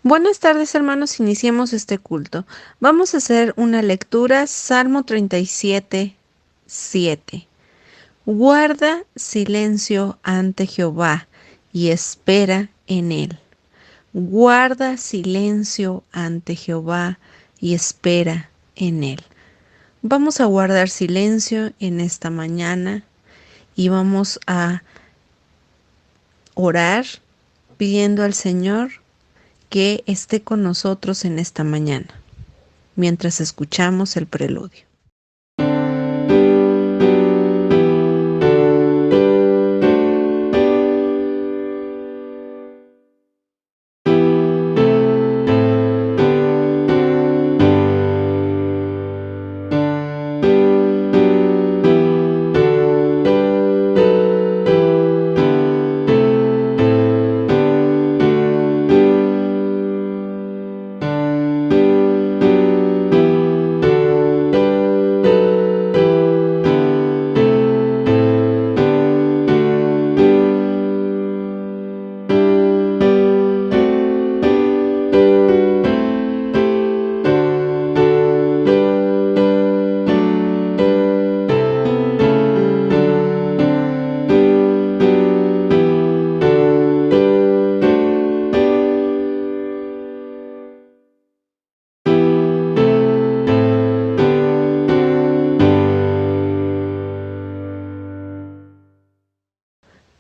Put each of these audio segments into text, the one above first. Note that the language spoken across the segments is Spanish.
Buenas tardes, hermanos. Iniciemos este culto. Vamos a hacer una lectura, Salmo 37, 7. Guarda silencio ante Jehová y espera en él. Guarda silencio ante Jehová y espera en él. Vamos a guardar silencio en esta mañana y vamos a orar pidiendo al Señor que esté con nosotros en esta mañana, mientras escuchamos el preludio.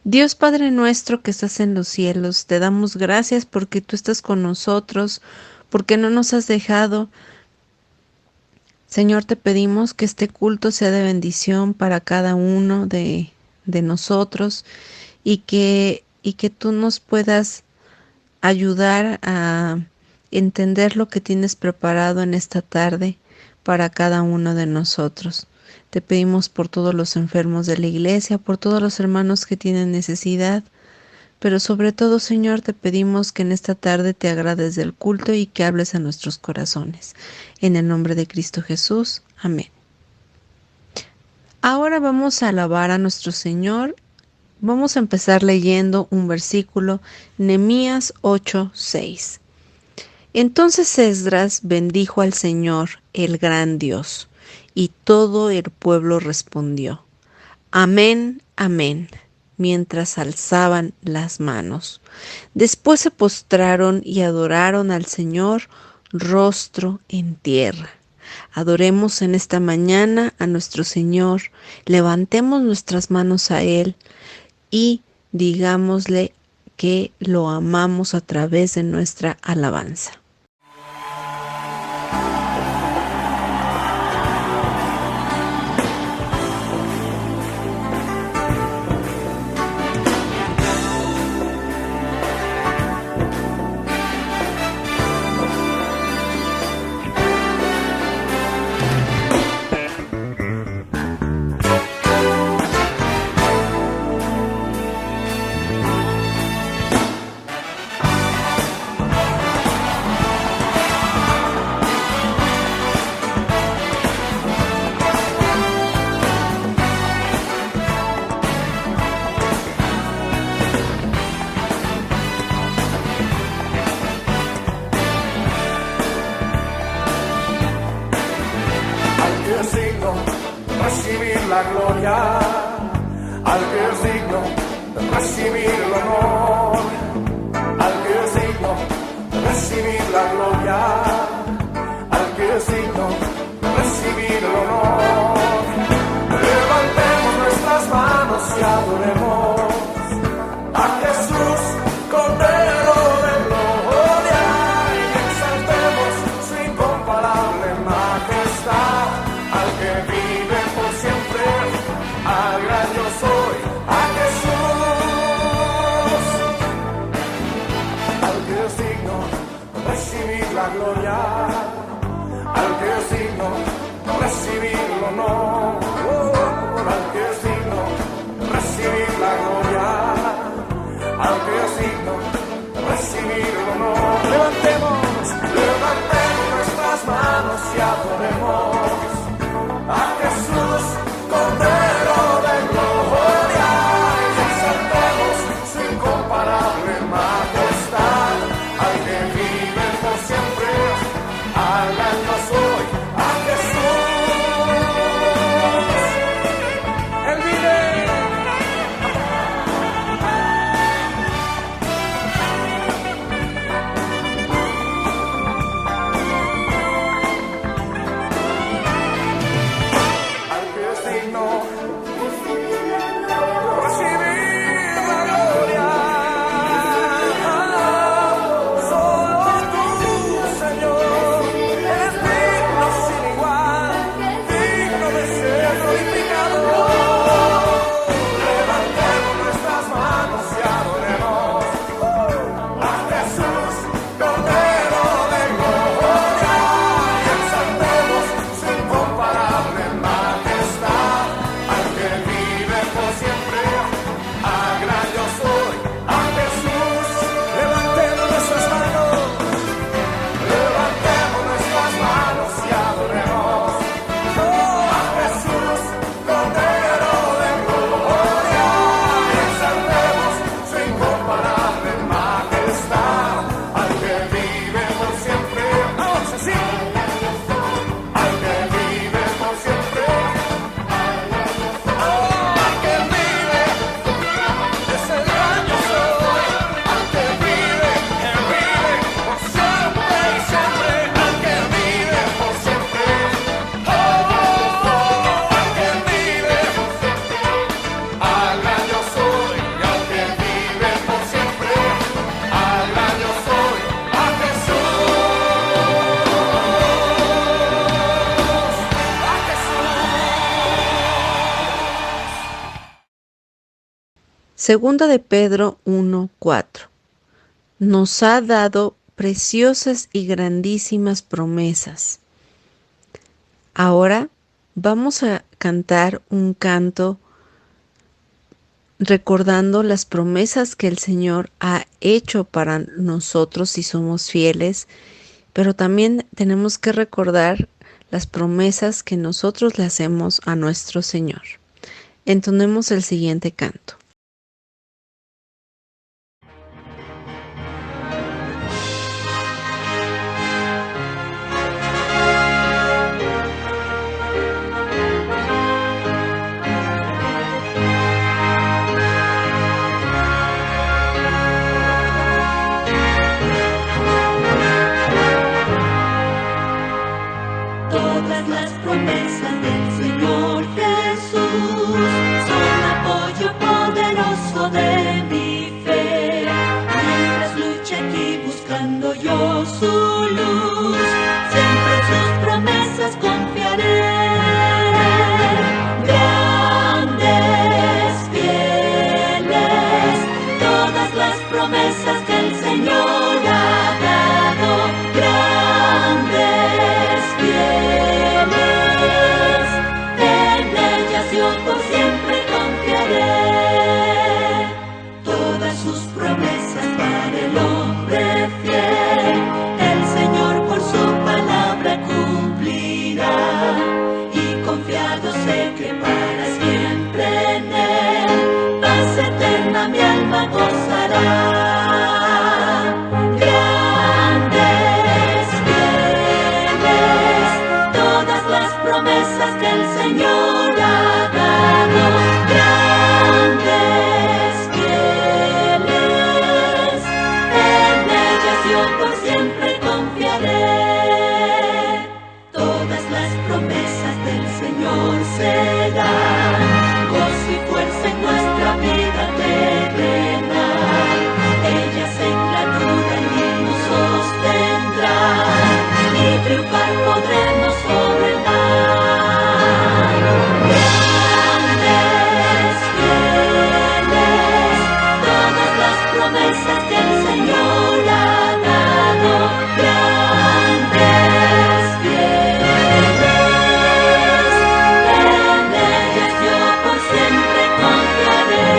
Dios Padre nuestro que estás en los cielos, te damos gracias porque tú estás con nosotros, porque no nos has dejado. Señor, te pedimos que este culto sea de bendición para cada uno de nosotros y que tú nos puedas ayudar a entender lo que tienes preparado en esta tarde para cada uno de nosotros. Te pedimos por todos los enfermos de la iglesia, por todos los hermanos que tienen necesidad, pero sobre todo, Señor, te pedimos que en esta tarde te agrades del culto y que hables a nuestros corazones. En el nombre de Cristo Jesús. Amén. Ahora vamos a alabar a nuestro Señor. Vamos a empezar leyendo un versículo, Nehemías 8:6. Entonces Esdras bendijo al Señor, el gran Dios, y todo el pueblo respondió: Amén, amén, mientras alzaban las manos. Después se postraron y adoraron al Señor, rostro en tierra. Adoremos en esta mañana a nuestro Señor, levantemos nuestras manos a Él y digámosle que lo amamos a través de nuestra alabanza. Recibir la gloria, al que es digno de recibir el honor, al que es digno de recibir la gloria, al que es digno de recibir el honor. Levantemos nuestras manos y adoremos a Jesús, Cordero de gloria, y exaltemos su incomparable majestad, al que vive por siempre, al gran yo soy, a Jesús, al que es digno de recibir la gloria, al que es digno de recibir el honor, al que es digno de recibir la gloria, al que es digno de recibir el honor. Levantemos nuestras manos y adoremos Segunda de Pedro 1:4. Nos ha dado preciosas y grandísimas promesas. Ahora vamos a cantar un canto recordando las promesas que el Señor ha hecho para nosotros si somos fieles, pero también tenemos que recordar las promesas que nosotros le hacemos a nuestro Señor. Entonemos el siguiente canto. Todas las promesas del Señor Jesús son apoyo poderoso de mi fe. Mientras luche aquí buscando yo su luz, siempre en sus promesas confiaré. Grandes, fieles, todas las promesas que el Señor ha dado. Grandes, fieles, en ellas yo por siempre confiaré. Todas sus promesas para el hombre fiel, el Señor por su palabra cumplirá. Y confiado sé que para siempre en Él, paz eterna mi alma gozará. Promesas que el Señor ha dado, grandes, fieles, en ellas yo por siempre confiaré. Todas las promesas del Señor serán gozo y fuerza en nuestra vida terrenal. Ellas en la dura y nos sostendrán, y triunfar podremos sobre el mal. Promesas que el Señor ha dado, grandes, fieles, en ellas yo por siempre confiaré.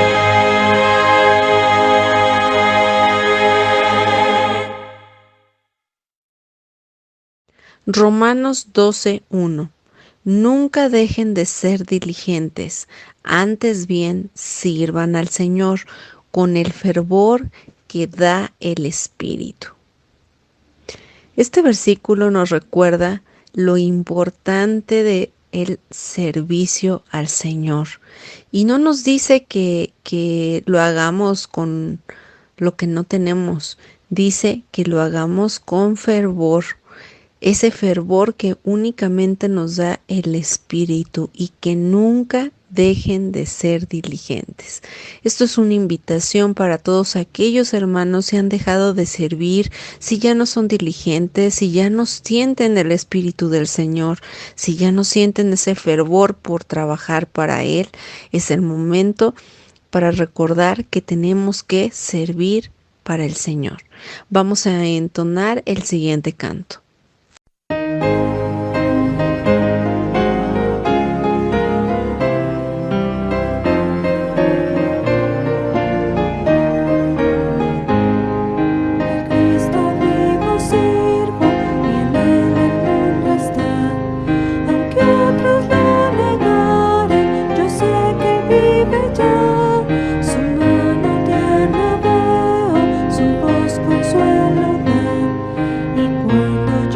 Romanos 12:1. Nunca dejen de ser diligentes, antes bien sirvan al Señor con el fervor que da el Espíritu. Este versículo nos recuerda lo importante de el servicio al Señor. Y no nos dice que lo hagamos con lo que no tenemos. Dice que lo hagamos con fervor. Ese fervor que únicamente nos da el Espíritu y que nunca dejen de ser diligentes. Esto es una invitación para todos aquellos hermanos si han dejado de servir, si ya no son diligentes, si ya no sienten el Espíritu del Señor, si ya no sienten ese fervor por trabajar para Él. Es el momento para recordar que tenemos que servir para el Señor. Vamos a entonar el siguiente canto. Consuelo da, y cuando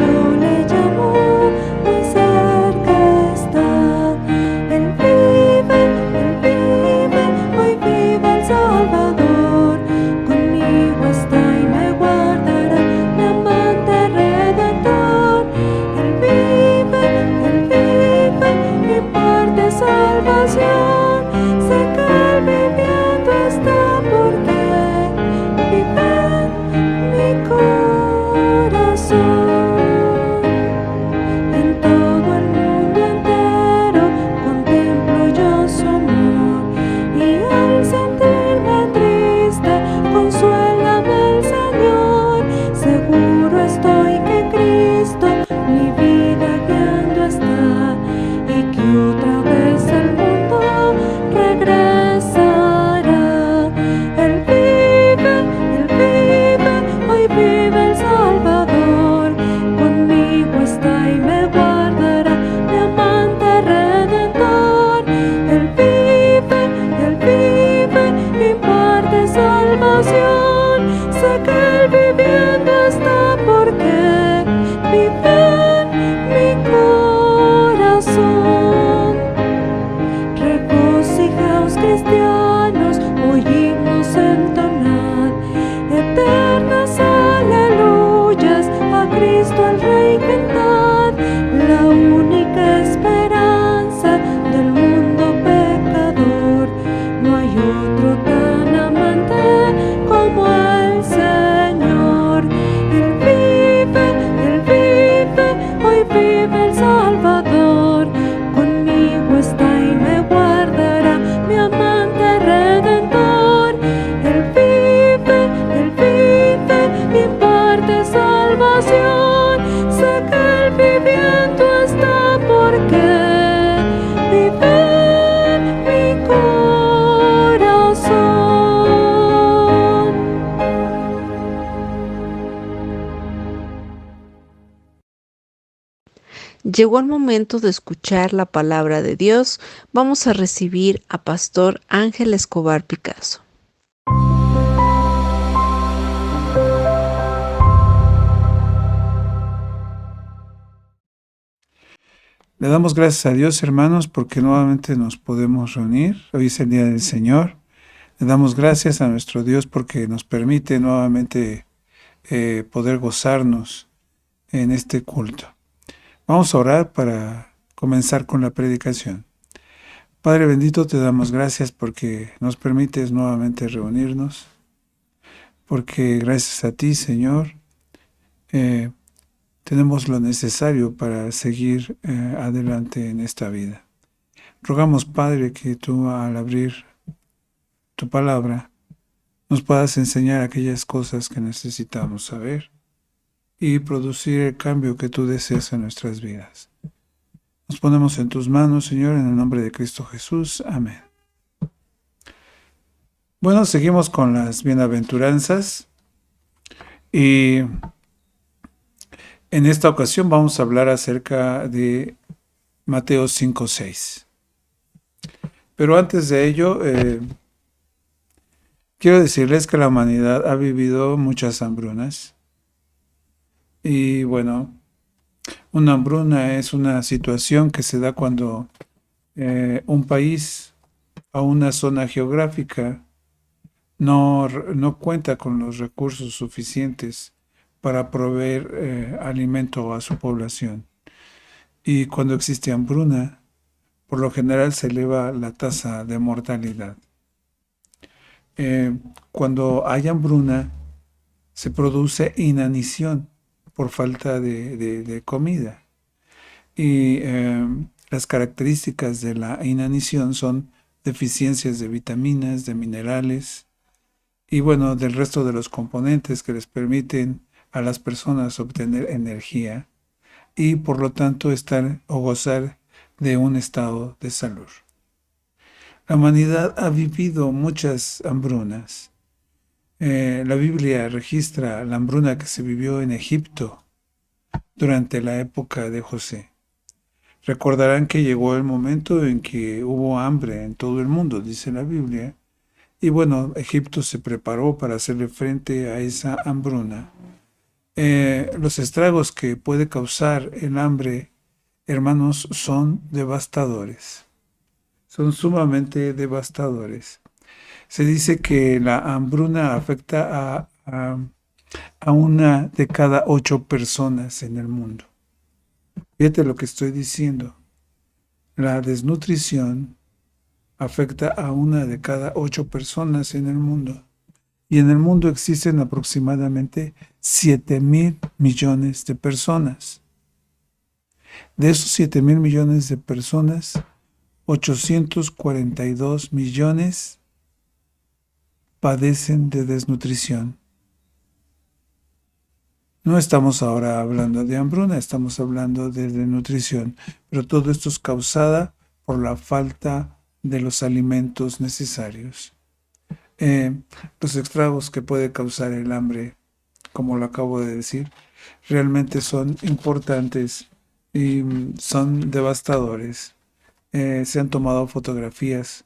Llegó el momento de escuchar la palabra de Dios. Vamos a recibir a Pastor Ángel Escobar Picasso. Le damos gracias a Dios, hermanos, porque nuevamente nos podemos reunir. Hoy es el Día del Señor. Le damos gracias a nuestro Dios porque nos permite nuevamente poder gozarnos en este culto. Vamos a orar para comenzar con la predicación. Padre bendito, te damos gracias porque nos permites nuevamente reunirnos, porque gracias a ti, Señor, tenemos lo necesario para seguir adelante en esta vida. Rogamos, Padre, que tú al abrir tu palabra nos puedas enseñar aquellas cosas que necesitamos saber y producir el cambio que tú deseas en nuestras vidas. Nos ponemos en tus manos, Señor, en el nombre de Cristo Jesús. Amén. Bueno, seguimos con las bienaventuranzas y en esta ocasión vamos a hablar acerca de Mateo 5:6. Pero antes de ello, quiero decirles que la humanidad ha vivido muchas hambrunas. Y bueno, una hambruna es una situación que se da cuando un país o una zona geográfica no cuenta con los recursos suficientes para proveer alimento a su población. Y cuando existe hambruna, por lo general se eleva la tasa de mortalidad. Cuando hay hambruna, se produce inanición por falta de comida. Y las características de la inanición son deficiencias de vitaminas, de minerales y bueno, del resto de los componentes que les permiten a las personas obtener energía y por lo tanto estar o gozar de un estado de salud. La humanidad ha vivido muchas hambrunas. La Biblia registra la hambruna que se vivió en Egipto durante la época de José. Recordarán que llegó el momento en que hubo hambre en todo el mundo, dice la Biblia, y bueno, Egipto se preparó para hacerle frente a esa hambruna. Los estragos que puede causar el hambre, hermanos, son devastadores. Son sumamente devastadores. Se dice que la hambruna afecta a 1 de cada 8 personas en el mundo. Fíjate lo que estoy diciendo. La desnutrición afecta a 1 de cada 8 personas en el mundo. Y en el mundo existen aproximadamente 7,000 millones de personas. De esos 7,000 millones de personas, 842 millones padecen de desnutrición. No estamos ahora hablando de hambruna, estamos hablando de desnutrición, pero todo esto es causada por la falta de los alimentos necesarios. Los estragos que puede causar el hambre, como lo acabo de decir, realmente son importantes y son devastadores. Se han tomado fotografías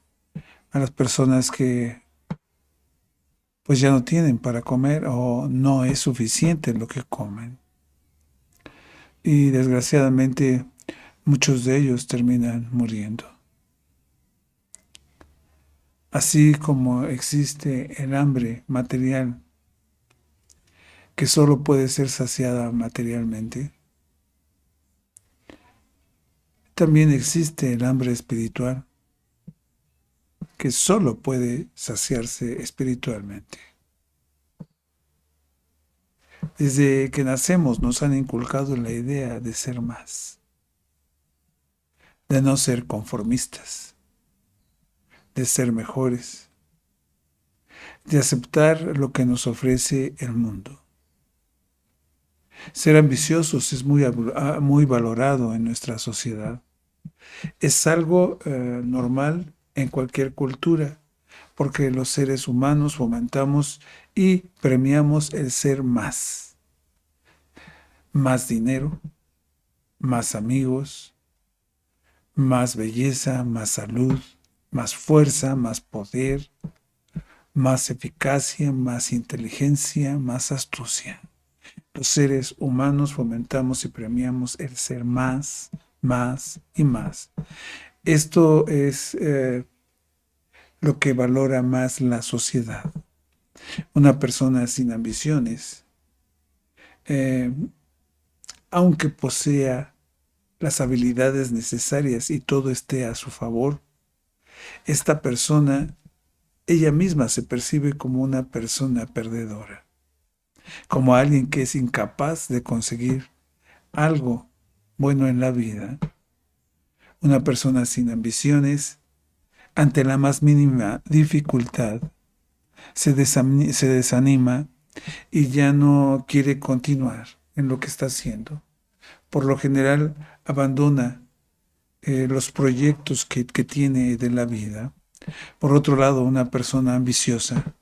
a las personas que pues ya no tienen para comer o no es suficiente lo que comen. Y desgraciadamente muchos de ellos terminan muriendo. Así como existe el hambre material, que solo puede ser saciada materialmente, también existe el hambre espiritual, que solo puede saciarse espiritualmente. Desde que nacemos nos han inculcado la idea de ser más, de no ser conformistas, de ser mejores, de aceptar lo que nos ofrece el mundo. Ser ambiciosos es muy valorado en nuestra sociedad. Es algo normal en cualquier cultura, porque los seres humanos fomentamos y premiamos el ser más. Más dinero, más amigos, más belleza, más salud, más fuerza, más poder, más eficacia, más inteligencia, más astucia. Los seres humanos fomentamos y premiamos el ser más, más y más. Esto es lo que valora más la sociedad. Una persona sin ambiciones, eh, aunque posea las habilidades necesarias y todo esté a su favor, esta persona, ella misma se percibe como una persona perdedora, como alguien que es incapaz de conseguir algo bueno en la vida. Una persona sin ambiciones, ante la más mínima dificultad, se desanima y ya no quiere continuar en lo que está haciendo. Por lo general, abandona los proyectos que tiene de la vida. Por otro lado, una persona ambiciosa,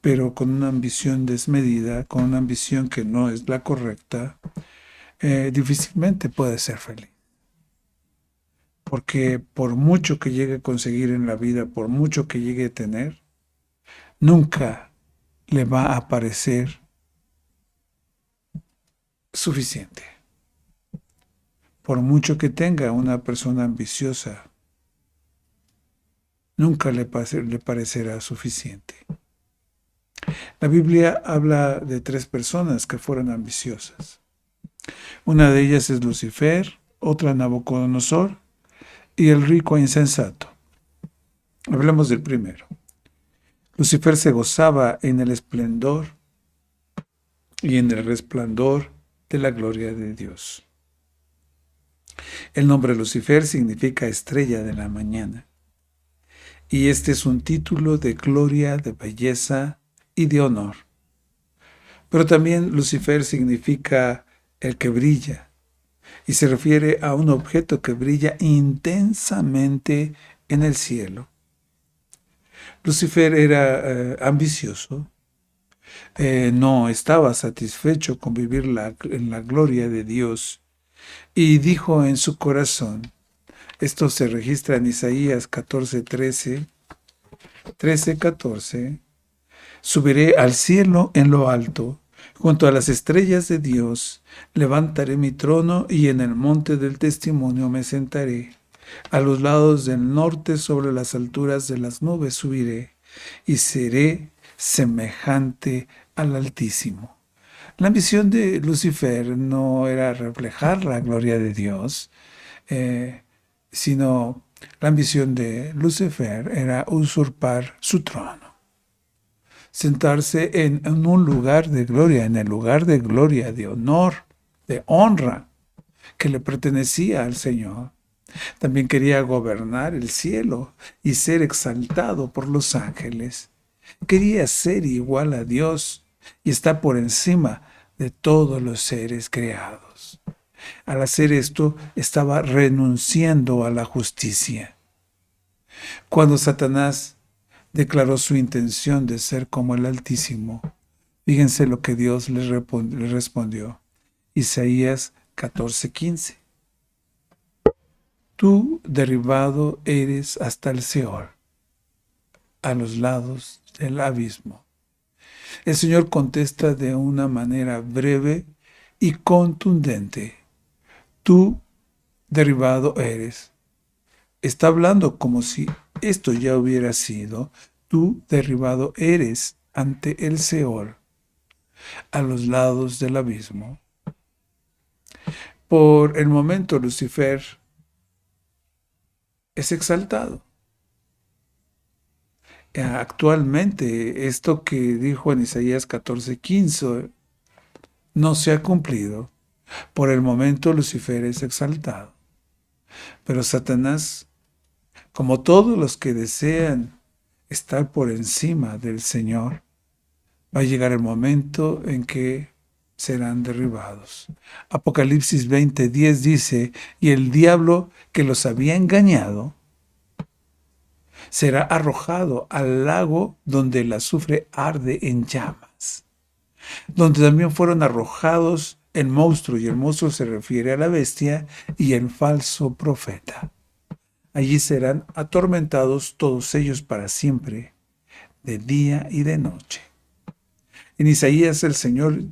pero con una ambición desmedida, con una ambición que no es la correcta, difícilmente puede ser feliz. Porque por mucho que llegue a conseguir en la vida, por mucho que llegue a tener, nunca le va a parecer suficiente. Por mucho que tenga una persona ambiciosa, nunca le parecerá suficiente. La Biblia habla de 3 personas que fueron ambiciosas. Una de ellas es Lucifer, otra Nabucodonosor y el rico insensato. Hablemos del primero. Lucifer se gozaba en el esplendor y en el resplandor de la gloria de Dios. El nombre Lucifer significa estrella de la mañana. Y este es un título de gloria, de belleza y de honor. Pero también Lucifer significa el que brilla, y se refiere a un objeto que brilla intensamente en el cielo. Lucifer era ambicioso, no estaba satisfecho con vivir en la gloria de Dios, y dijo en su corazón, esto se registra en Isaías 14:14, subiré al cielo en lo alto, junto a las estrellas de Dios, levantaré mi trono y en el monte del testimonio me sentaré. A los lados del norte, sobre las alturas de las nubes subiré, y seré semejante al Altísimo. La ambición de Lucifer no era reflejar la gloria de Dios, sino la ambición de Lucifer era usurpar su trono. Sentarse en un lugar de gloria, en el lugar de gloria, de honor, de honra, que le pertenecía al Señor. También quería gobernar el cielo y ser exaltado por los ángeles. Quería ser igual a Dios y estar por encima de todos los seres creados. Al hacer esto, estaba renunciando a la justicia. Cuando Satanás declaró su intención de ser como el Altísimo, fíjense lo que Dios le respondió. Isaías 14:15. Tú derribado eres hasta el Seol, a los lados del abismo. El Señor contesta de una manera breve y contundente. Tú derribado eres. Está hablando como si esto ya hubiera sido. Tú derribado eres ante el Seol, a los lados del abismo. Por el momento, Lucifer es exaltado. Actualmente, esto que dijo en Isaías 14:15 no se ha cumplido. Por el momento, Lucifer es exaltado. Pero Satanás, como todos los que desean estar por encima del Señor, va a llegar el momento en que serán derribados. Apocalipsis 20:10 dice, y el diablo que los había engañado será arrojado al lago donde el azufre arde en llamas, donde también fueron arrojados el monstruo, y el monstruo se refiere a la bestia y el falso profeta. Allí serán atormentados todos ellos para siempre, de día y de noche. En Isaías el Señor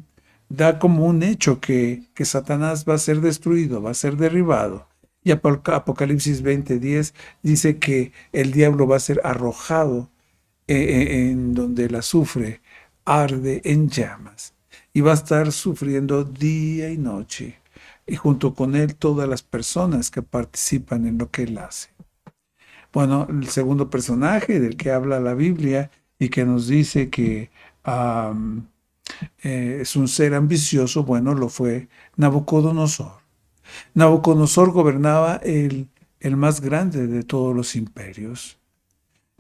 da como un hecho que Satanás va a ser destruido, va a ser derribado. Y Apocalipsis 20:10 dice que el diablo va a ser arrojado en donde el azufre arde en llamas. Y va a estar sufriendo día y noche. Y junto con él todas las personas que participan en lo que él hace. Bueno, el segundo personaje del que habla la Biblia y que nos dice que es un ser ambicioso, bueno, lo fue Nabucodonosor. Nabucodonosor gobernaba el más grande de todos los imperios.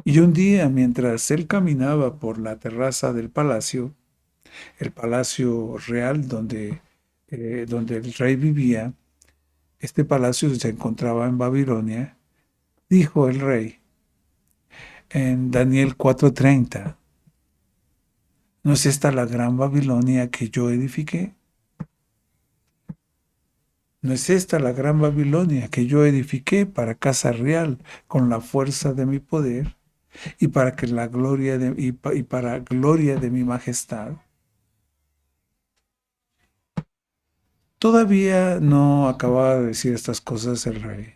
Y un día, mientras él caminaba por la terraza del palacio, el palacio real donde el rey vivía, este palacio se encontraba en Babilonia, dijo el rey en Daniel 4:30, ¿no es esta la gran Babilonia que yo edifiqué? ¿No es esta la gran Babilonia que yo edifiqué para casa real con la fuerza de mi poder y para que la gloria para gloria de mi majestad? Todavía no acababa de decir estas cosas el rey,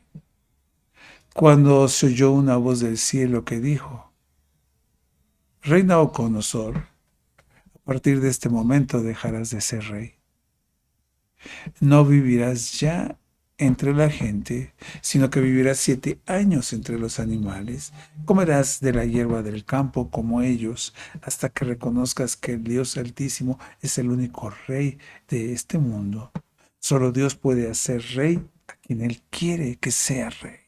cuando se oyó una voz del cielo que dijo: Rey Nabucodonosor, a partir de este momento dejarás de ser rey. No vivirás ya entre la gente, sino que vivirás 7 años entre los animales. Comerás de la hierba del campo como ellos, hasta que reconozcas que el Dios Altísimo es el único rey de este mundo. Solo Dios puede hacer rey a quien Él quiere que sea rey.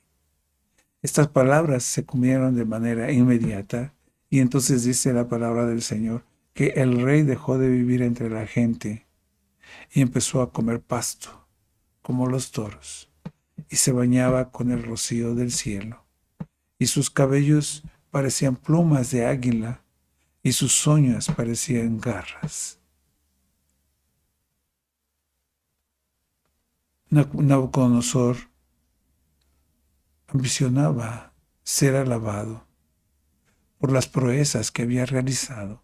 Estas palabras se cumplieron de manera inmediata, y entonces dice la palabra del Señor que el rey dejó de vivir entre la gente y empezó a comer pasto, como los toros, y se bañaba con el rocío del cielo, y sus cabellos parecían plumas de águila, y sus uñas parecían garras. Nabucodonosor ambicionaba ser alabado por las proezas que había realizado.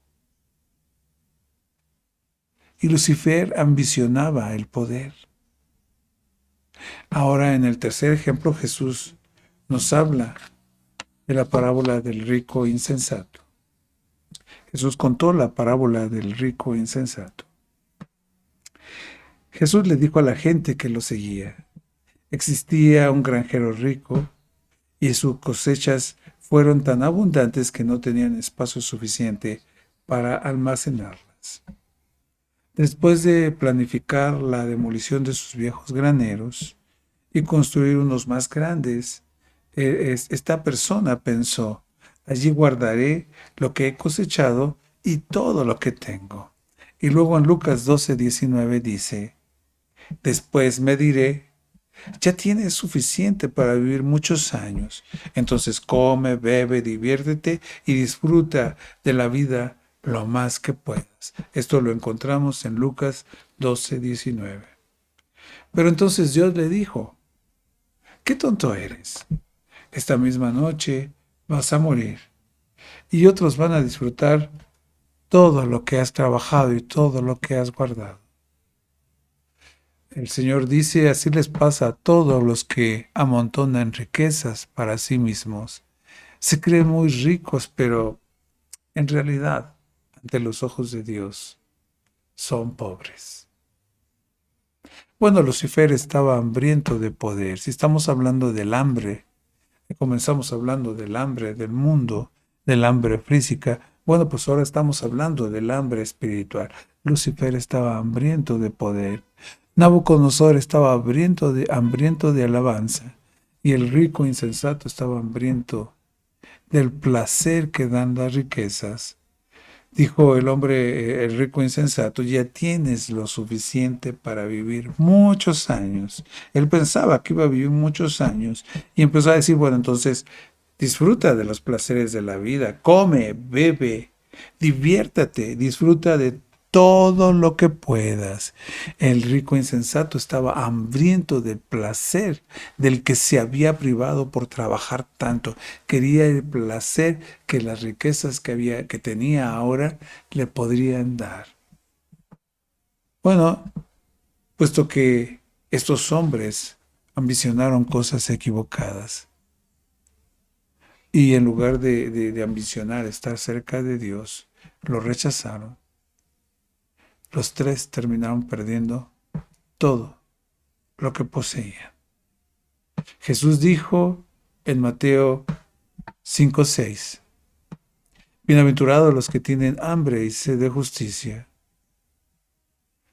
Y Lucifer ambicionaba el poder. Ahora, en el tercer ejemplo, Jesús nos habla de la parábola del rico insensato. Jesús contó la parábola del rico insensato. Jesús le dijo a la gente que lo seguía: existía un granjero rico y sus cosechas fueron tan abundantes que no tenían espacio suficiente para almacenarlas. Después de planificar la demolición de sus viejos graneros y construir unos más grandes, esta persona pensó: allí guardaré lo que he cosechado y todo lo que tengo. Y luego en Lucas 12:19 dice: después me diré, ya tienes suficiente para vivir muchos años. Entonces come, bebe, diviértete y disfruta de la vida lo más que puedas. Esto lo encontramos en Lucas 12:19. Pero entonces Dios le dijo: qué tonto eres. Esta misma noche vas a morir y otros van a disfrutar todo lo que has trabajado y todo lo que has guardado. El Señor dice: así les pasa a todos los que amontonan riquezas para sí mismos. Se creen muy ricos, pero en realidad, ante los ojos de Dios, son pobres. Bueno, Lucifer estaba hambriento de poder. Si estamos hablando del hambre, comenzamos hablando del hambre del mundo, del hambre física, bueno, pues ahora estamos hablando del hambre espiritual. Lucifer estaba hambriento de poder. Nabucodonosor estaba hambriento de alabanza, y el rico insensato estaba hambriento del placer que dan las riquezas. Dijo el rico insensato: ya tienes lo suficiente para vivir muchos años. Él pensaba que iba a vivir muchos años y empezó a decir: bueno, entonces disfruta de los placeres de la vida, come, bebe, diviértate, disfruta de todo lo que puedas. El rico insensato estaba hambriento del placer del que se había privado por trabajar tanto. Quería el placer que las riquezas que tenía ahora le podrían dar. Bueno, puesto que estos hombres ambicionaron cosas equivocadas y en lugar de ambicionar estar cerca de Dios, lo rechazaron. Los tres terminaron perdiendo todo lo que poseían. Jesús dijo en Mateo 5:6, bienaventurados los que tienen hambre y sed de justicia,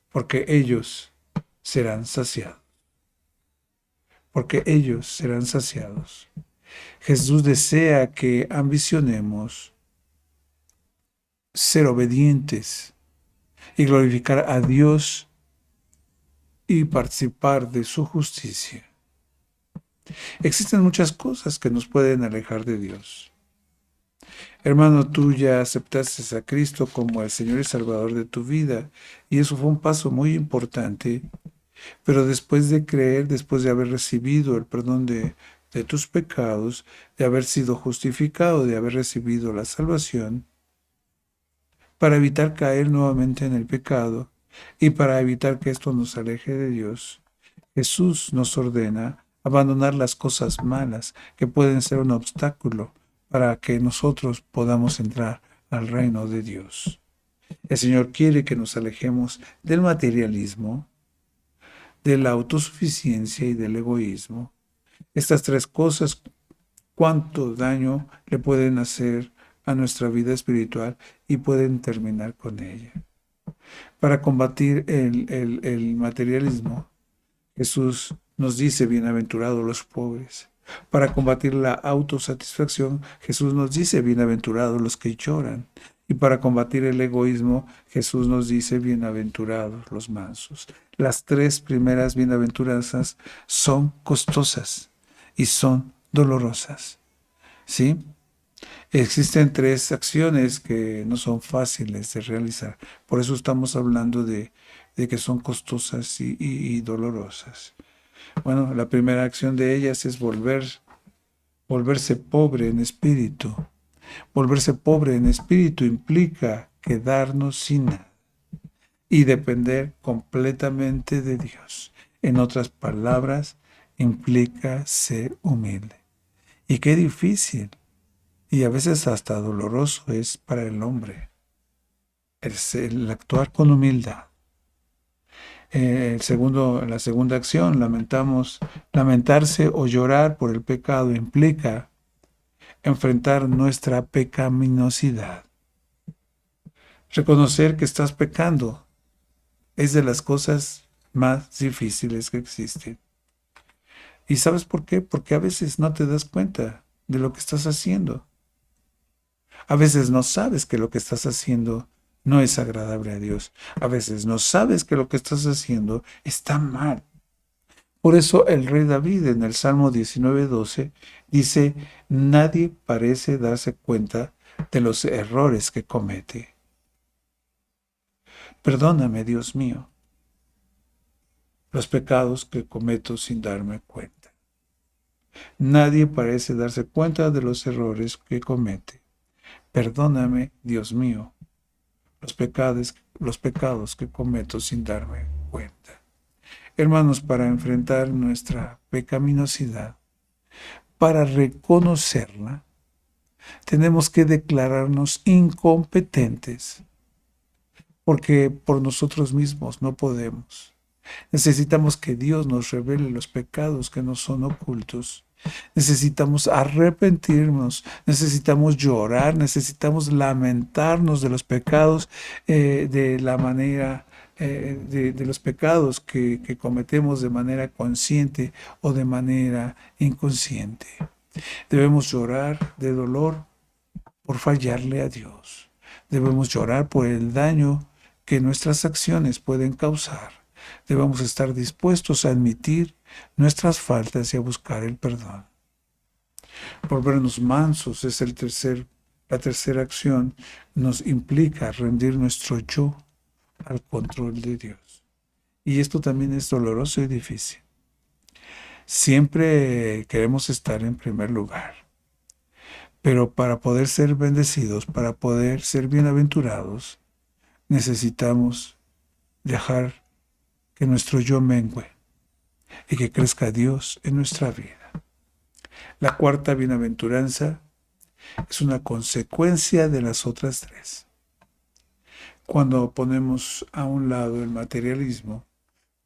porque ellos serán saciados. Porque ellos serán saciados. Jesús desea que ambicionemos ser obedientes y glorificar a Dios y participar de su justicia. Existen muchas cosas que nos pueden alejar de Dios. Hermano, tú ya aceptaste a Cristo como el Señor y Salvador de tu vida, y eso fue un paso muy importante, pero después de creer, después de haber recibido el perdón de tus pecados, de haber sido justificado, de haber recibido la salvación, para evitar caer nuevamente en el pecado y para evitar que esto nos aleje de Dios, Jesús nos ordena abandonar las cosas malas que pueden ser un obstáculo para que nosotros podamos entrar al reino de Dios. El Señor quiere que nos alejemos del materialismo, de la autosuficiencia y del egoísmo. Estas tres cosas, cuánto daño le pueden hacer a nuestra vida espiritual y pueden terminar con ella. Para combatir el materialismo, Jesús nos dice, bienaventurados los pobres. Para combatir la autosatisfacción, Jesús nos dice, bienaventurados los que lloran. Y para combatir el egoísmo, Jesús nos dice, bienaventurados los mansos. Las tres primeras bienaventuranzas son costosas y son dolorosas. ¿Sí? Existen tres acciones que no son fáciles de realizar. Por eso estamos hablando de que son costosas y dolorosas. Bueno, la primera acción de ellas es volverse pobre en espíritu. Volverse pobre en espíritu implica quedarnos sin nada y depender completamente de Dios. En otras palabras, implica ser humilde. Y qué difícil, y a veces hasta doloroso es para el hombre, es el actuar con humildad. La segunda acción, lamentarse o llorar por el pecado implica enfrentar nuestra pecaminosidad. Reconocer que estás pecando es de las cosas más difíciles que existen. ¿Y sabes por qué? Porque a veces no te das cuenta de lo que estás haciendo. A veces no sabes que lo que estás haciendo no es agradable a Dios. A veces no sabes que lo que estás haciendo está mal. Por eso el rey David en el Salmo 19:12 dice, nadie parece darse cuenta de los errores que comete. Perdóname, Dios mío, los pecados que cometo sin darme cuenta. Nadie parece darse cuenta de los errores que comete. Perdóname, Dios mío, los pecados que cometo sin darme cuenta. Hermanos, para enfrentar nuestra pecaminosidad, para reconocerla, tenemos que declararnos incompetentes, porque por nosotros mismos no podemos. Necesitamos que Dios nos revele los pecados que nos son ocultos. Necesitamos arrepentirnos, necesitamos llorar, necesitamos lamentarnos de los pecados de la manera de los pecados que cometemos de manera consciente o de manera inconsciente. Debemos llorar de dolor por fallarle a Dios. Debemos llorar por el daño que nuestras acciones pueden causar. Debemos estar dispuestos a admitir nuestras faltas y a buscar el perdón. Volvernos mansos es la tercera acción. Nos implica rendir nuestro yo al control de Dios. Y esto también es doloroso y difícil. Siempre queremos estar en primer lugar, pero para poder ser bendecidos, para poder ser bienaventurados, necesitamos dejar que nuestro yo mengue y que crezca Dios en nuestra vida. La cuarta bienaventuranza es una consecuencia de las otras tres. Cuando ponemos a un lado el materialismo,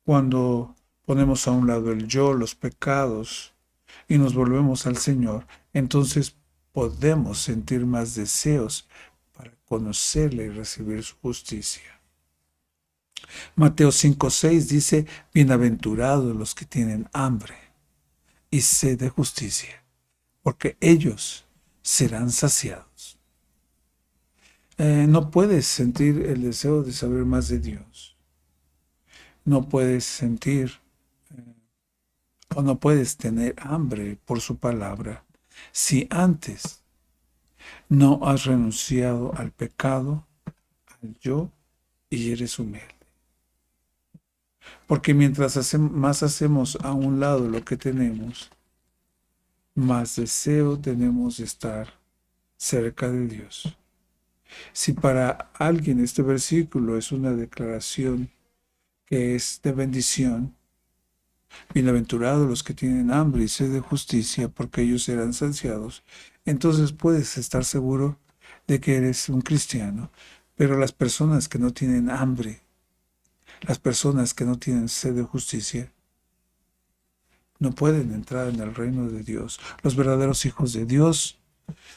cuando ponemos a un lado el yo, los pecados, y nos volvemos al Señor, entonces podemos sentir más deseos para conocerle y recibir su justicia. Mateo 5:6 dice, bienaventurados los que tienen hambre y sed de justicia, porque ellos serán saciados. No puedes sentir el deseo de saber más de Dios. No puedes sentir o no puedes tener hambre por su palabra si antes no has renunciado al pecado, al yo, y eres humilde. Porque mientras más hacemos a un lado lo que tenemos, más deseo tenemos de estar cerca de Dios. Si para alguien este versículo es una declaración que es de bendición, bienaventurados los que tienen hambre y sed de justicia, porque ellos serán saciados, entonces puedes estar seguro de que eres un cristiano. Pero las personas que no tienen hambre, las personas que no tienen sed de justicia, no pueden entrar en el reino de Dios. Los verdaderos hijos de Dios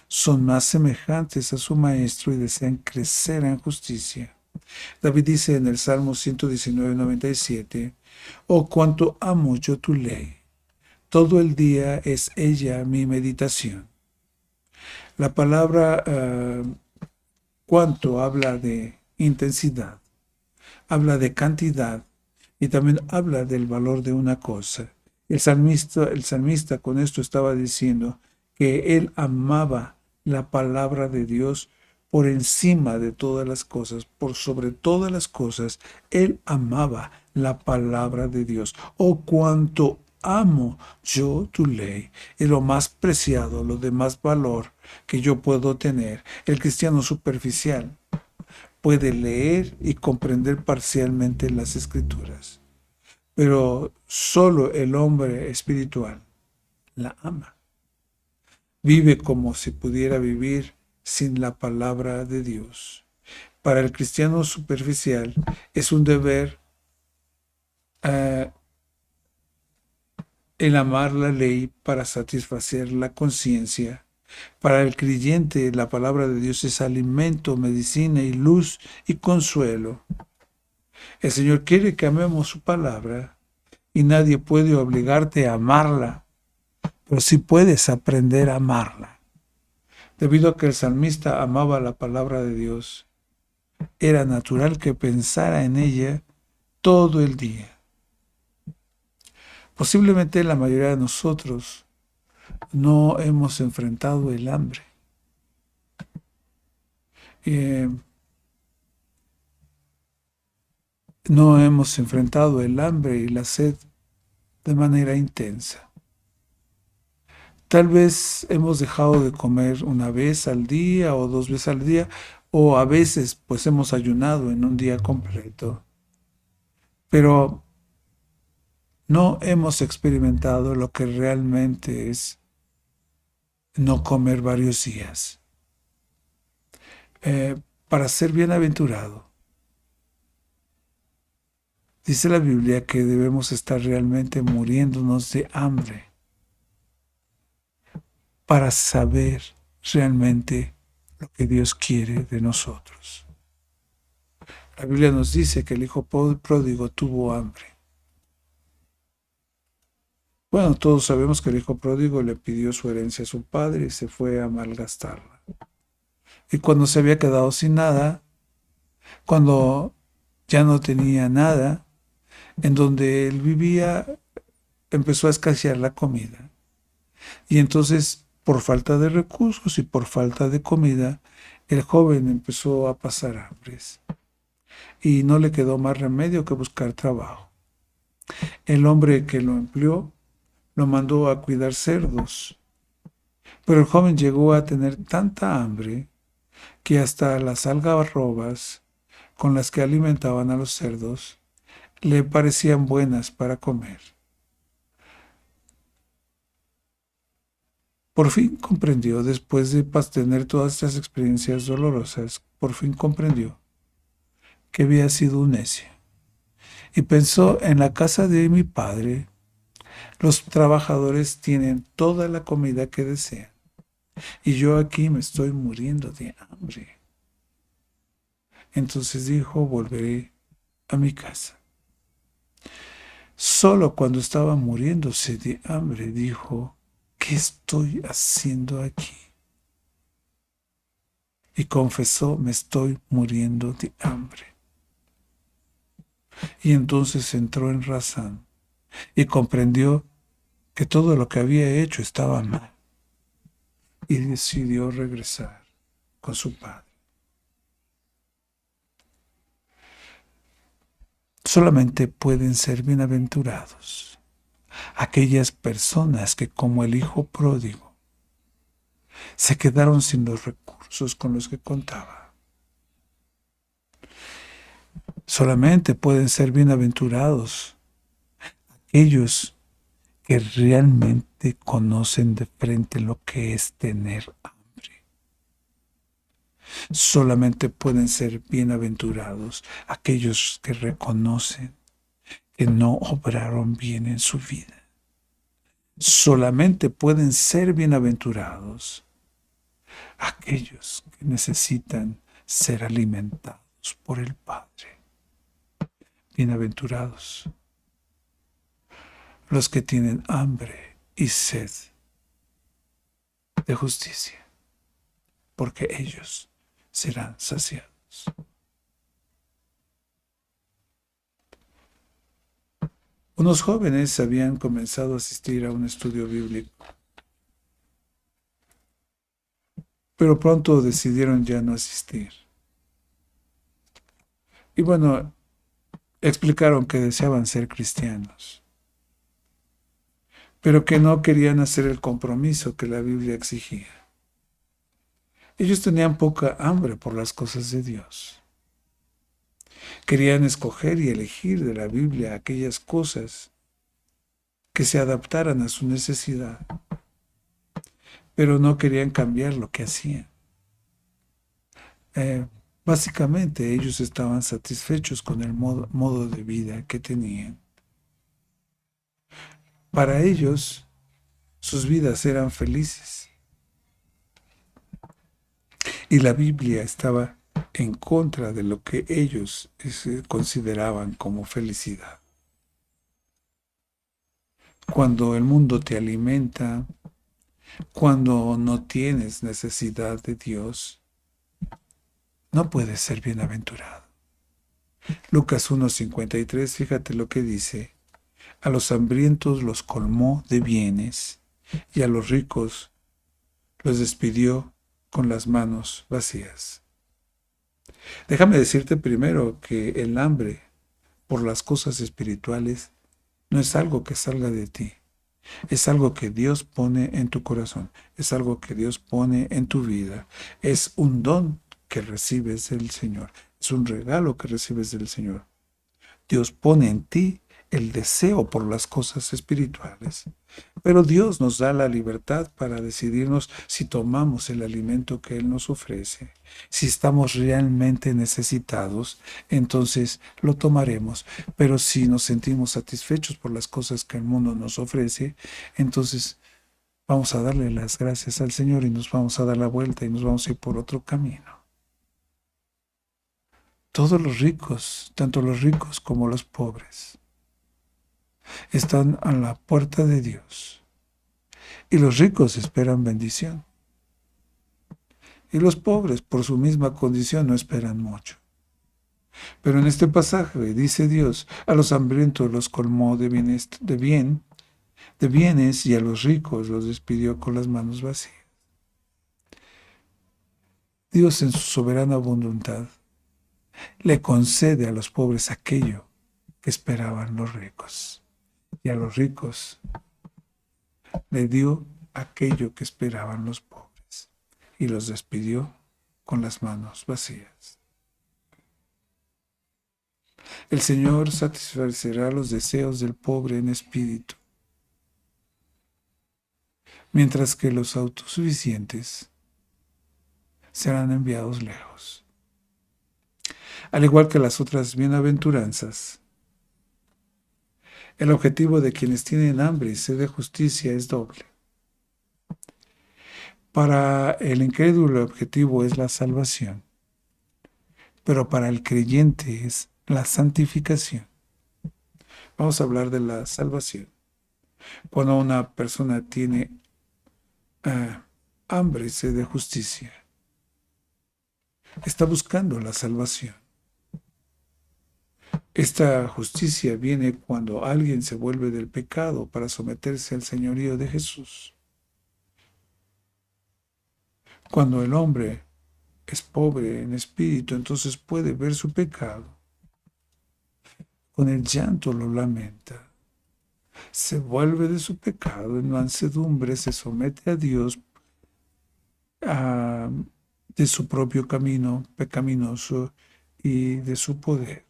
son más semejantes a su Maestro y desean crecer en justicia. David dice en el Salmo 119:97, oh, cuánto amo yo tu ley. Todo el día es ella mi meditación. La palabra cuánto habla de intensidad, habla de cantidad y también habla del valor de una cosa. El salmista con esto estaba diciendo que él amaba la palabra de Dios por encima de todas las cosas, por sobre todas las cosas, él amaba la palabra de Dios. Oh, cuánto amo yo tu ley. Es lo más preciado, lo de más valor que yo puedo tener. El cristiano superficial puede leer y comprender parcialmente las Escrituras, pero solo el hombre espiritual la ama. Vive como si pudiera vivir sin la palabra de Dios. Para el cristiano superficial es un deber el amar la ley para satisfacer la conciencia. Para el creyente la palabra de Dios es alimento, medicina y luz y consuelo. El Señor quiere que amemos su palabra y nadie puede obligarte a amarla, pero sí puedes aprender a amarla. Debido a que el salmista amaba la palabra de Dios, era natural que pensara en ella todo el día. Posiblemente la mayoría de nosotros no hemos enfrentado el hambre. No hemos enfrentado el hambre y la sed de manera intensa. Tal vez hemos dejado de comer una vez al día o 2 veces al día, o a veces pues hemos ayunado en un día completo. Pero no hemos experimentado lo que realmente es no comer varios días. Para ser bienaventurado, dice la Biblia que debemos estar realmente muriéndonos de hambre para saber realmente lo que Dios quiere de nosotros. La Biblia nos dice que el hijo pródigo tuvo hambre. Bueno, todos sabemos que el hijo pródigo le pidió su herencia a su padre y se fue a malgastarla. Y cuando se había quedado sin nada, cuando ya no tenía nada, en donde él vivía, empezó a escasear la comida. Y entonces, por falta de recursos y por falta de comida, el joven empezó a pasar hambres. y no le quedó más remedio que buscar trabajo. El hombre que lo empleó lo mandó a cuidar cerdos, pero el joven llegó a tener tanta hambre que hasta las algarrobas con las que alimentaban a los cerdos le parecían buenas para comer. Por fin comprendió, después de tener todas estas experiencias dolorosas, por fin comprendió que había sido un necio. Y pensó: en la casa de mi padre, los trabajadores tienen toda la comida que desean, y yo aquí me estoy muriendo de hambre. Entonces dijo: volveré a mi casa. Solo cuando estaba muriéndose de hambre dijo: ¿qué estoy haciendo aquí? Y confesó: me estoy muriendo de hambre. Y entonces entró en razón y comprendió que todo lo que había hecho estaba mal, y decidió regresar con su padre. Solamente pueden ser bienaventurados aquellas personas que, como el hijo pródigo, se quedaron sin los recursos con los que contaba. Solamente pueden ser bienaventurados aquellos que realmente conocen de frente lo que es tener hambre. Solamente pueden ser bienaventurados aquellos que reconocen que no obraron bien en su vida. Solamente pueden ser bienaventurados aquellos que necesitan ser alimentados por el Padre. Bienaventurados los que tienen hambre y sed de justicia, porque ellos serán saciados. Unos jóvenes habían comenzado a asistir a un estudio bíblico, pero pronto decidieron ya no asistir. Y bueno, explicaron que deseaban ser cristianos, pero que no querían hacer el compromiso que la Biblia exigía. Ellos tenían poca hambre por las cosas de Dios. Querían escoger y elegir de la Biblia aquellas cosas que se adaptaran a su necesidad, pero no querían cambiar lo que hacían. Básicamente ellos estaban satisfechos con el modo de vida que tenían. Para ellos, sus vidas eran felices. Y la Biblia estaba en contra de lo que ellos consideraban como felicidad. Cuando el mundo te alimenta, cuando no tienes necesidad de Dios, no puedes ser bienaventurado. Lucas 1:53, fíjate lo que dice: a los hambrientos los colmó de bienes, y a los ricos los despidió con las manos vacías. Déjame decirte primero que el hambre por las cosas espirituales no es algo que salga de ti. Es algo que Dios pone en tu corazón. Es algo que Dios pone en tu vida. Es un don que recibes del Señor. Es un regalo que recibes del Señor. Dios pone en ti el deseo por las cosas espirituales. Pero Dios nos da la libertad para decidirnos si tomamos el alimento que Él nos ofrece. Si estamos realmente necesitados, entonces lo tomaremos. Pero si nos sentimos satisfechos por las cosas que el mundo nos ofrece, entonces vamos a darle las gracias al Señor y nos vamos a dar la vuelta y nos vamos a ir por otro camino. Todos los ricos, tanto los ricos como los pobres, están a la puerta de Dios. Y los ricos esperan bendición. Y los pobres, por su misma condición, no esperan mucho. Pero en este pasaje dice Dios: a los hambrientos los colmó de bienes, y a los ricos los despidió con las manos vacías. Dios, en su soberana voluntad, le concede a los pobres aquello que esperaban los ricos. Y a los ricos le dio aquello que esperaban los pobres. Y los despidió con las manos vacías. El Señor satisfacerá los deseos del pobre en espíritu, mientras que los autosuficientes serán enviados lejos. Al igual que las otras bienaventuranzas, el objetivo de quienes tienen hambre y sed de justicia es doble. Para el incrédulo el objetivo es la salvación, pero para el creyente es la santificación. Vamos a hablar de la salvación. Cuando una persona tiene hambre y sed de justicia, está buscando la salvación. Esta justicia viene cuando alguien se vuelve del pecado para someterse al señorío de Jesús. Cuando el hombre es pobre en espíritu, entonces puede ver su pecado. Con el llanto lo lamenta. Se vuelve de su pecado en mansedumbre, se somete a Dios de su propio camino pecaminoso y de su poder.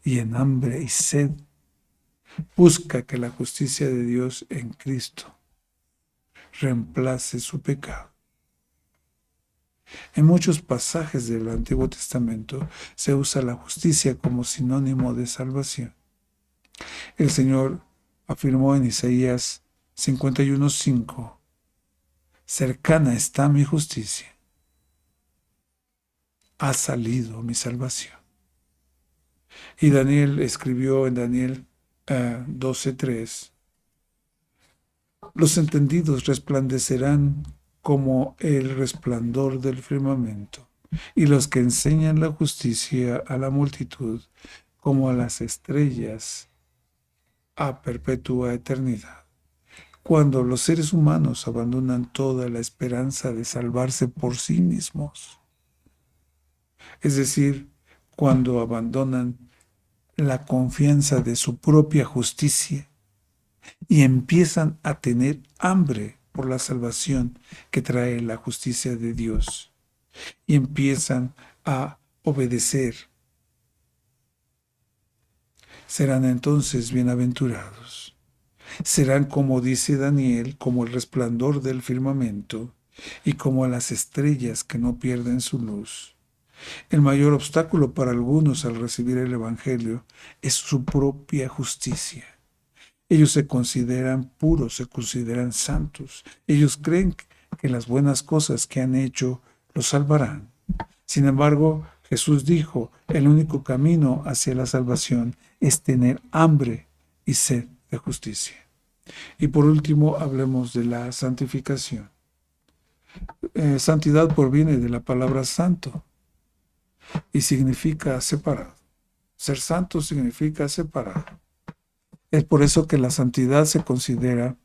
Y en hambre y sed busca que la justicia de Dios en Cristo reemplace su pecado. En muchos pasajes del Antiguo Testamento se usa la justicia como sinónimo de salvación. El Señor afirmó en Isaías 51:5, cercana está mi justicia, ha salido mi salvación. Y Daniel escribió en Daniel 12:3, los entendidos resplandecerán como el resplandor del firmamento, y los que enseñan la justicia a la multitud como a las estrellas a perpetua eternidad. Cuando los seres humanos abandonan toda la esperanza de salvarse por sí mismos, es decir, cuando abandonan la confianza de su propia justicia y empiezan a tener hambre por la salvación que trae la justicia de Dios y empiezan a obedecer, serán entonces bienaventurados. Serán, como dice Daniel, como el resplandor del firmamento y como las estrellas que no pierden su luz. El mayor obstáculo para algunos al recibir el Evangelio es su propia justicia. Ellos se consideran puros, se consideran santos. Ellos creen que las buenas cosas que han hecho los salvarán. Sin embargo, Jesús dijo, el único camino hacia la salvación es tener hambre y sed de justicia. Y por último, hablemos de la santificación. Santidad proviene de la palabra santo y significa separado. Ser santo significa separado. Es por eso que la santidad se considera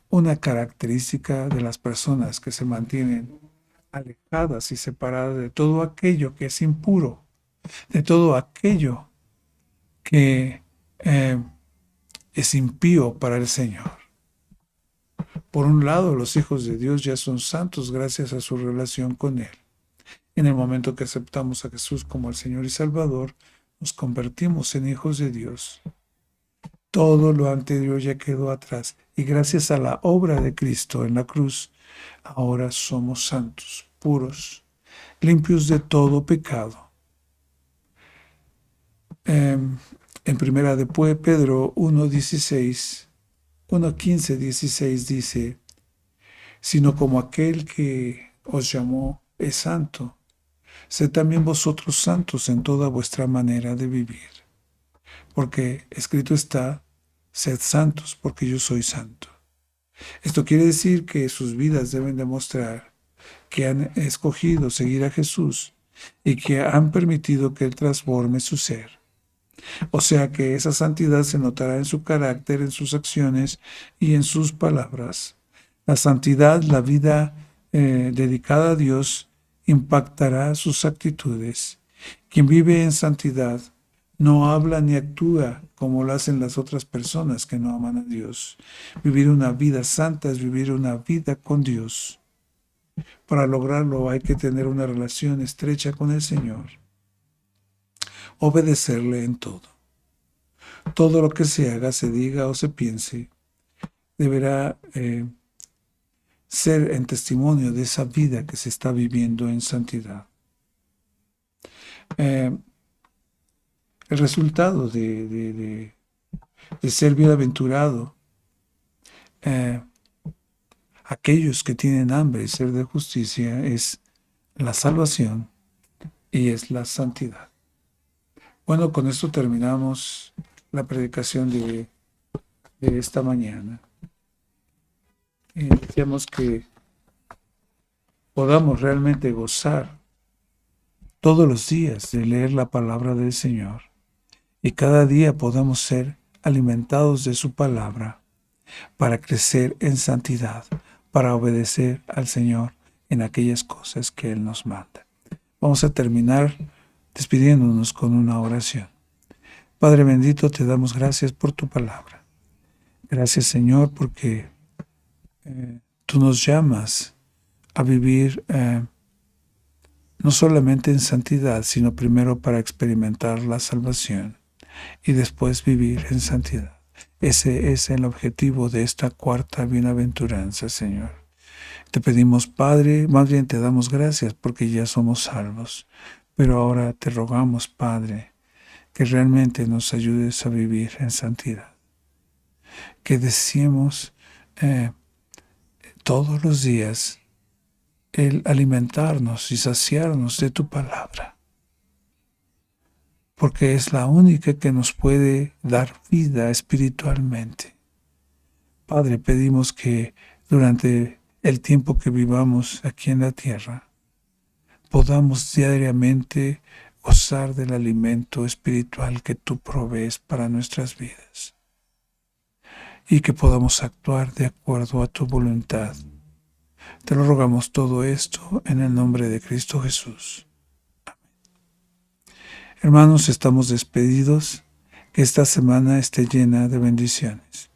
una característica de las personas que se mantienen alejadas y separadas de todo aquello que es impuro, de todo aquello que es impío para el Señor. Por un lado, los hijos de Dios ya son santos gracias a su relación con Él. En el momento que aceptamos a Jesús como el Señor y Salvador, nos convertimos en hijos de Dios. Todo lo anterior ya quedó atrás y gracias a la obra de Cristo en la cruz, ahora somos santos, puros, limpios de todo pecado. En primera de Pedro 1:15-16 dice, sino como aquel que os llamó es santo, sed también vosotros santos en toda vuestra manera de vivir. Porque escrito está, sed santos porque yo soy santo. Esto quiere decir que sus vidas deben demostrar que han escogido seguir a Jesús y que han permitido que Él transforme su ser. O sea que esa santidad se notará en su carácter, en sus acciones y en sus palabras. La santidad, la vida dedicada a Dios, impactará sus actitudes Quien vive en santidad no habla ni actúa como lo hacen las otras personas que no aman a Dios. Vivir una vida santa es vivir una vida con Dios. Para lograrlo hay que tener una relación estrecha con el Señor. Obedecerle en todo. Todo lo que se haga, se diga o se piense, deberá ser en testimonio de esa vida que se está viviendo en santidad. El resultado de ser bienaventurado, aquellos que tienen hambre y sed de justicia, es la salvación y es la santidad. Bueno, con esto terminamos la predicación de esta mañana. Deseamos que podamos realmente gozar todos los días de leer la palabra del Señor y cada día podamos ser alimentados de su palabra para crecer en santidad, para obedecer al Señor en aquellas cosas que Él nos manda. Vamos a terminar despidiéndonos con una oración. Padre bendito, te damos gracias por tu palabra. Gracias, Señor, porque tú nos llamas a vivir no solamente en santidad, sino primero para experimentar la salvación y después vivir en santidad. Ese es el objetivo de esta cuarta bienaventuranza, Señor. Te pedimos, Padre, más bien te damos gracias porque ya somos salvos, pero ahora te rogamos, Padre, que realmente nos ayudes a vivir en santidad. Que deseemos todos los días el alimentarnos y saciarnos de tu palabra, porque es la única que nos puede dar vida espiritualmente. Padre, pedimos que durante el tiempo que vivamos aquí en la tierra, podamos diariamente gozar del alimento espiritual que tú provees para nuestras vidas y que podamos actuar de acuerdo a tu voluntad. Te lo rogamos todo esto en el nombre de Cristo Jesús. Hermanos, estamos despedidos. Que esta semana esté llena de bendiciones.